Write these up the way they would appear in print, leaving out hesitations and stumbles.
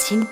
의심.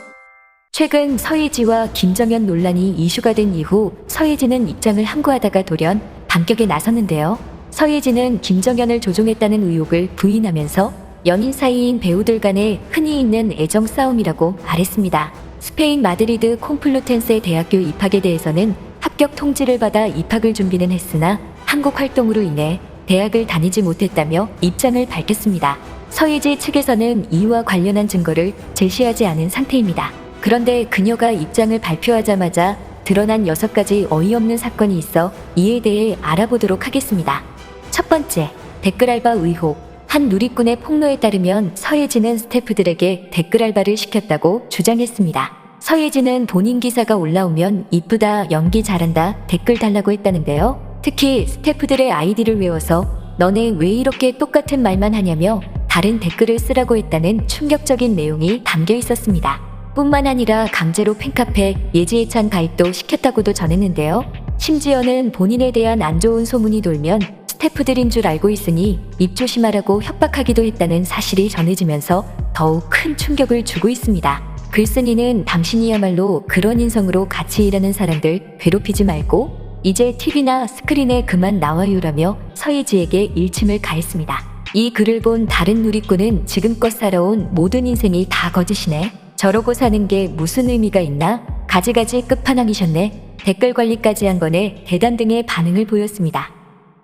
최근 서예지와 김정연 논란이 이슈가 된 이후 서예지는 입장을 함구하다가 돌연 반격에 나섰는데요. 서예지는 김정연을 조종했다는 의혹을 부인하면서 연인 사이인 배우들 간에 흔히 있는 애정 싸움이라고 말했습니다. 스페인 마드리드 콤플루텐세 대학교 입학에 대해서는 합격 통지를 받아 입학을 준비는 했으나 한국 활동으로 인해 대학을 다니지 못했다며 입장을 밝혔습니다. 서예지 측에서는 이와 관련한 증거를 제시하지 않은 상태입니다. 그런데 그녀가 입장을 발표하자마자 드러난 6가지 어이없는 사건이 있어 이에 대해 알아보도록 하겠습니다. 첫 번째, 댓글 알바 의혹. 한 누리꾼의 폭로에 따르면 서예지는 스태프들에게 댓글 알바를 시켰다고 주장했습니다. 서예지는 본인 기사가 올라오면 이쁘다, 연기 잘한다, 댓글 달라고 했다는데요. 특히 스태프들의 아이디를 외워서 너네 왜 이렇게 똑같은 말만 하냐며 다른 댓글을 쓰라고 했다는 충격적인 내용이 담겨 있었습니다. 뿐만 아니라 강제로 팬카페 예지애찬 가입도 시켰다고도 전했는데요. 심지어는 본인에 대한 안 좋은 소문이 돌면 스태프들인 줄 알고 있으니 입 조심하라고 협박하기도 했다는 사실이 전해지면서 더욱 큰 충격을 주고 있습니다. 글쓴이는 당신이야말로 그런 인성으로 같이 일하는 사람들 괴롭히지 말고 이제 TV나 스크린에 그만 나와요라며 서예지에게 일침을 가했습니다. 이 글을 본 다른 누리꾼은 지금껏 살아온 모든 인생이 다 거짓이네. 저러고 사는 게 무슨 의미가 있나? 가지가지 끝판왕이셨네. 댓글 관리까지 한 거네. 대단 등의 반응을 보였습니다.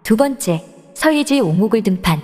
두 번째, 서예지 옹목을 등판.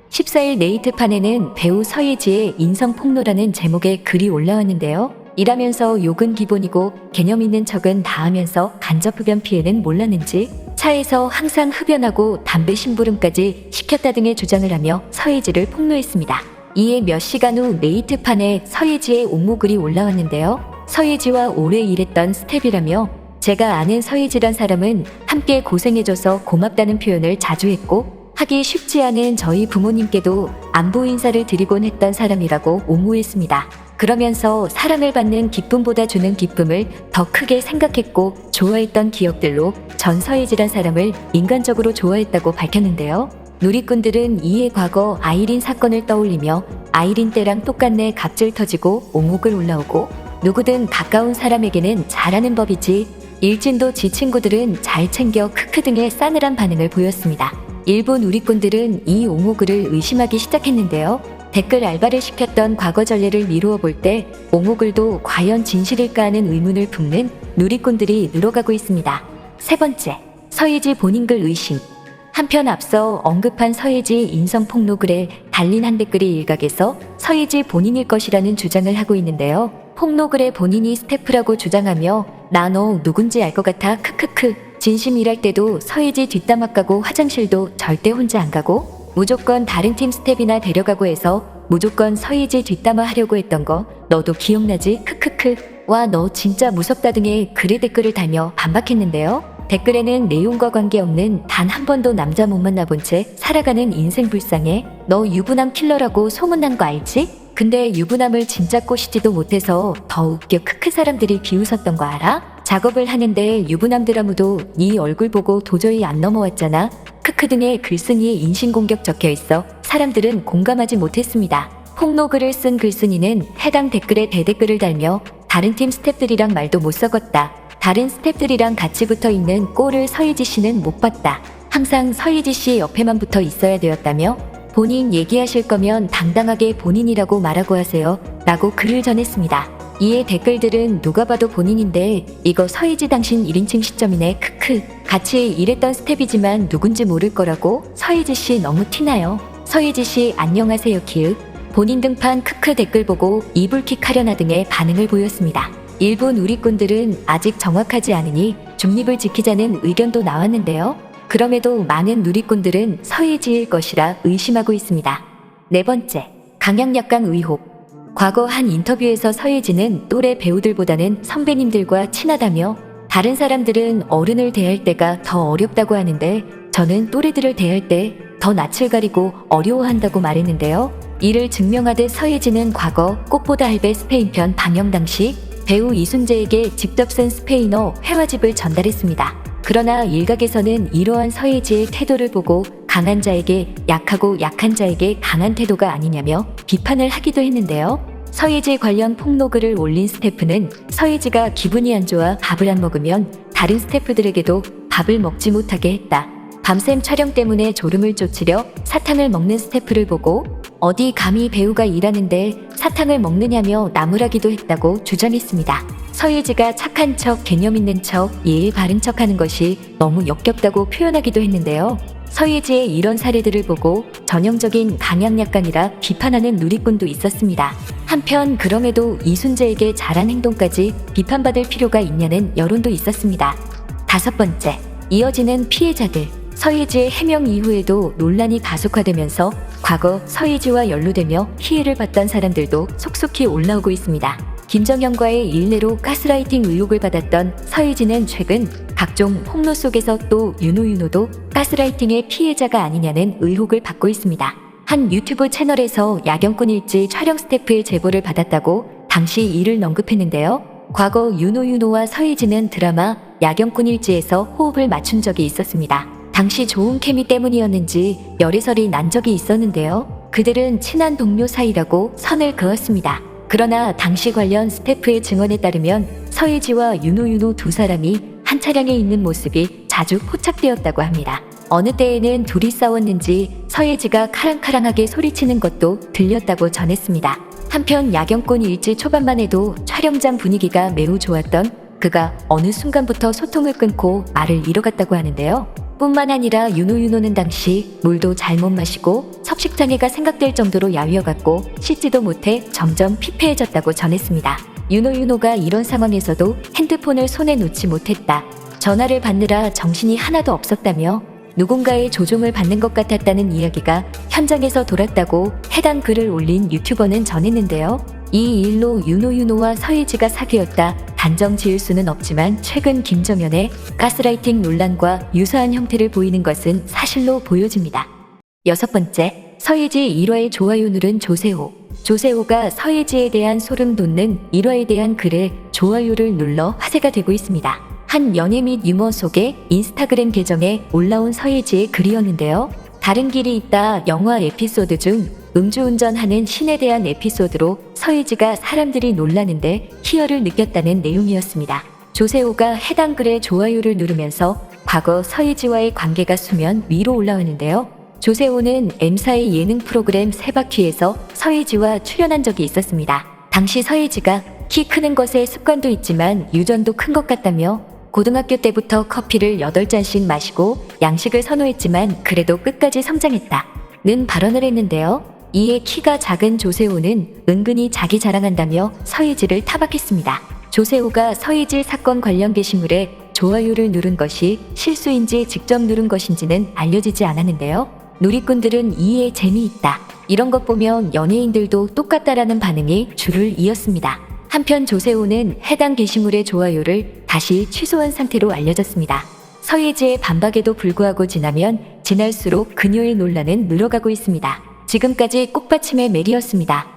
14일 네이트판에는 배우 서예지의 인성폭로라는 제목의 글이 올라왔는데요. 일하면서 욕은 기본이고 개념 있는 척은 다 하면서 간접 흡연 피해는 몰랐는지 차에서 항상 흡연하고 담배 심부름까지 시켰다 등의 주장을 하며 서예지를 폭로했습니다. 이에 몇 시간 후 네이트판에 서예지의 옹목글이 올라왔는데요. 서예지와 오래 일했던 스텝이라며 제가 아는 서예지란 사람은 함께 고생해줘서 고맙다는 표현을 자주 했고 하기 쉽지 않은 저희 부모님께도 안부 인사를 드리곤 했던 사람이라고 옹호했습니다. 그러면서 사랑을 받는 기쁨보다 주는 기쁨을 더 크게 생각했고 좋아했던 기억들로 전 서예지란 사람을 인간적으로 좋아했다고 밝혔는데요. 누리꾼들은 이에 과거 아이린 사건을 떠올리며 아이린 때랑 똑같네 갑질 터지고 옹혹을 올라오고 누구든 가까운 사람에게는 잘하는 법이지 일진도 지 친구들은 잘 챙겨 크크 등의 싸늘한 반응을 보였습니다. 일부 누리꾼들은 이 옹호글을 의심하기 시작했는데요. 댓글 알바를 시켰던 과거 전례를 미루어 볼 때 옹호글도 과연 진실일까 하는 의문을 품는 누리꾼들이 늘어가고 있습니다. 세 번째, 서예지 본인 글 의심. 한편 앞서 언급한 서예지 인성폭로글에 달린 한 댓글이 일각에서 서예지 본인일 것이라는 주장을 하고 있는데요. 폭로글에 본인이 스태프라고 주장하며 나 너 누군지 알 것 같아 크크크. 진심 일할 때도 서예지 뒷담화 까고 화장실도 절대 혼자 안 가고 무조건 다른 팀 스텝이나 데려가고 해서 무조건 서예지 뒷담화 하려고 했던 거 너도 기억나지 크크크. 와 너 진짜 무섭다 등의 글에 댓글을 달며 반박했는데요. 댓글에는 내용과 관계없는 단 한 번도 남자 못 만나본 채 살아가는 인생 불쌍해. 너 유부남 킬러라고 소문난 거 알지? 근데 유부남을 진짜 꼬시지도 못해서 더 웃겨 크크. 사람들이 비웃었던 거 알아? 작업을 하는데 유부남들 아무도 네 얼굴 보고 도저히 안 넘어왔잖아. 크크 등의 글쓴이의 인신공격 적혀있어 사람들은 공감하지 못했습니다. 폭로글을 쓴 글쓴이는 해당 댓글에 대댓글을 달며 다른 팀 스태프들이랑 말도 못 섞었다. 다른 스태프들이랑 같이 붙어있는 꼴을 서예지 씨는 못 봤다. 항상 서예지 씨 옆에만 붙어 있어야 되었다며 본인 얘기하실 거면 당당하게 본인이라고 말하고 하세요 라고 글을 전했습니다. 이에 댓글들은 누가 봐도 본인인데 이거 서예지 당신 1인칭 시점이네 크크. 같이 일했던 스텝이지만 누군지 모를 거라고 서예지 씨 너무 티나요. 서예지 씨 안녕하세요 키읔. 본인 등판 크크 댓글 보고 이불킥 하려나 등의 반응을 보였습니다. 일부 누리꾼들은 아직 정확하지 않으니 중립을 지키자는 의견도 나왔는데요. 그럼에도 많은 누리꾼들은 서예지일 것이라 의심하고 있습니다. 네 번째, 강약약강 의혹. 과거 한 인터뷰에서 서예지는 또래 배우들보다는 선배님들과 친하다며 다른 사람들은 어른을 대할 때가 더 어렵다고 하는데 저는 또래들을 대할 때 더 낯을 가리고 어려워한다고 말했는데요. 이를 증명하듯 서예지는 과거 꽃보다 할배 스페인편 방영 당시 배우 이순재에게 직접 쓴 스페인어 회화집을 전달했습니다. 그러나 일각에서는 이러한 서예지의 태도를 보고 강한 자에게 약하고 약한 자에게 강한 태도가 아니냐며 비판을 하기도 했는데요. 서예지 관련 폭로글을 올린 스태프는 서예지가 기분이 안 좋아 밥을 안 먹으면 다른 스태프들에게도 밥을 먹지 못하게 했다. 밤샘 촬영 때문에 졸음을 쫓으려 사탕을 먹는 스태프를 보고 어디 감히 배우가 일하는데 사탕을 먹느냐며 나무라기도 했다고 주장했습니다. 서예지가 착한 척, 개념 있는 척, 예의 바른 척 하는 것이 너무 역겹다고 표현하기도 했는데요. 서예지의 이런 사례들을 보고 전형적인 강약약간이라 비판하는 누리꾼도 있었습니다. 한편 그럼에도 이순재에게 잘한 행동까지 비판받을 필요가 있냐는 여론도 있었습니다. 5번째, 이어지는 피해자들. 서예지의 해명 이후에도 논란이 가속화되면서 과거 서예지와 연루되며 피해를 봤던 사람들도 속속히 올라오고 있습니다. 김정현과의 일례로 가스라이팅 의혹을 받았던 서예지는 최근 각종 폭로 속에서 또 윤호도 가스라이팅의 피해자가 아니냐는 의혹을 받고 있습니다. 한 유튜브 채널에서 야경꾼 일지 촬영 스태프의 제보를 받았다고 당시 이를 언급했는데요. 과거 윤호와 서예지는 드라마 야경꾼 일지에서 호흡을 맞춘 적이 있었습니다. 당시 좋은 케미 때문이었는지 열애설이 난 적이 있었는데요. 그들은 친한 동료 사이라고 선을 그었습니다. 그러나 당시 관련 스태프의 증언에 따르면 서예지와 윤호 두 사람이 한 차량에 있는 모습이 자주 포착되었다고 합니다. 어느 때에는 둘이 싸웠는지 서예지가 카랑카랑하게 소리치는 것도 들렸다고 전했습니다. 한편 야경꾼 일지 초반만 해도 촬영장 분위기가 매우 좋았던 그가 어느 순간부터 소통을 끊고 말을 잃어갔다고 하는데요. 뿐만 아니라 윤호는 당시 물도 잘못 마시고 섭식장애가 생각될 정도로 야위어갔고 씻지도 못해 점점 피폐해졌다고 전했습니다. 윤호가 이런 상황에서도 핸드폰을 손에 놓지 못했다. 전화를 받느라 정신이 하나도 없었다며 누군가의 조종을 받는 것 같았다는 이야기가 현장에서 돌았다고 해당 글을 올린 유튜버는 전했는데요. 이 일로 윤호와 서예지가 사귀었다 단정 지을 수는 없지만 최근 김정현의 가스라이팅 논란과 유사한 형태를 보이는 것은 사실로 보여집니다. 6번째, 서예지 1화의 좋아요 누른 조세호. 조세호가 서예지에 대한 소름 돋는 1화에 대한 글에 좋아요를 눌러 화제가 되고 있습니다. 한 연예 및 유머 속의 인스타그램 계정에 올라온 서예지의 글이었는데요. 다른 길이 있다 영화 에피소드 중 음주운전하는 신에 대한 에피소드로 서예지가 사람들이 놀라는데 희열을 느꼈다는 내용이었습니다. 조세호가 해당 글에 좋아요를 누르면서 과거 서예지와의 관계가 수면 위로 올라오는데요. 조세호는 M사의 예능 프로그램 세바퀴에서 서예지와 출연한 적이 있었습니다. 당시 서예지가 키 크는 것에 습관도 있지만 유전도 큰 것 같다며 고등학교 때부터 커피를 8잔씩 마시고 양식을 선호했지만 그래도 끝까지 성장했다는 발언을 했는데요. 이에 키가 작은 조세호는 은근히 자기 자랑한다며 서예지를 타박했습니다. 조세호가 서예지 사건 관련 게시물에 좋아요를 누른 것이 실수인지 직접 누른 것인지는 알려지지 않았는데요. 누리꾼들은 이에 재미있다. 이런 것 보면 연예인들도 똑같다라는 반응이 줄을 이었습니다. 한편 조세호는 해당 게시물의 좋아요를 다시 취소한 상태로 알려졌습니다. 서예지의 반박에도 불구하고 지날수록 그녀의 논란은 늘어가고 있습니다. 지금까지 꽃받침의 메리였습니다.